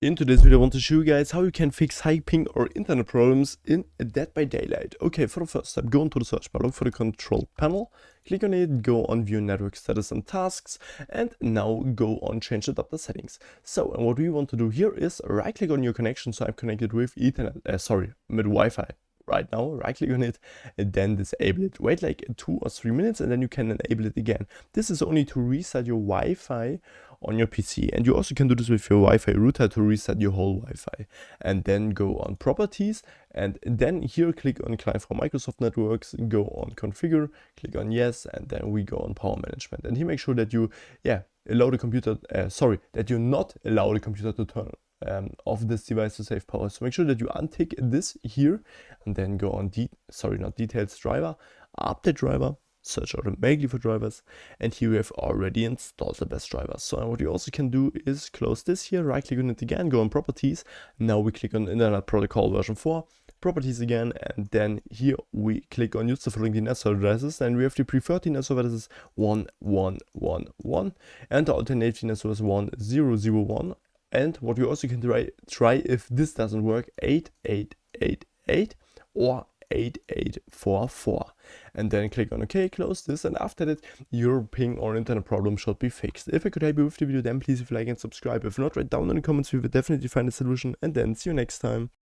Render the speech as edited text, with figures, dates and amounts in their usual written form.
In today's video I want to show you guys how you can fix high ping or internet problems in Dead by Daylight. Okay, for the first step, go into the search bar, look for the control panel, click on it, go on view network status and tasks, and now go on change adapter settings. So, and what we want to do here is right click on your connection. So I'm connected with Ethernet, with Wi-Fi. Right now, right click on it and then disable it. Wait like 2 or 3 minutes and then you can enable it again. This is only to reset your Wi-Fi on your PC, and you also can do this with your Wi-Fi router to reset your whole Wi-Fi. And then go on properties, and then here click on client from Microsoft Networks, go on configure, click on yes, and then we go on power management. And here make sure that you allow the computer that you not allow the computer to turn off this device to save power. So make sure that you untick this here and then go on details driver, update driver, search automatically for drivers, and here we have already installed the best drivers. So what you also can do is close this here, right click on it again, go on properties. Now we click on Internet Protocol version 4, properties again, and then here we click on use the following DNS addresses, and we have the preferred DNS addresses 1111 and the alternate DNS address 1001. And what you also can try if this doesn't work, 8888 or 8844, and then click on OK, close this, and after that your ping or internet problem should be fixed. If I could help you with the video, then please leave a like and subscribe. If not, write down in the comments, we will definitely find a solution, and then see you next time.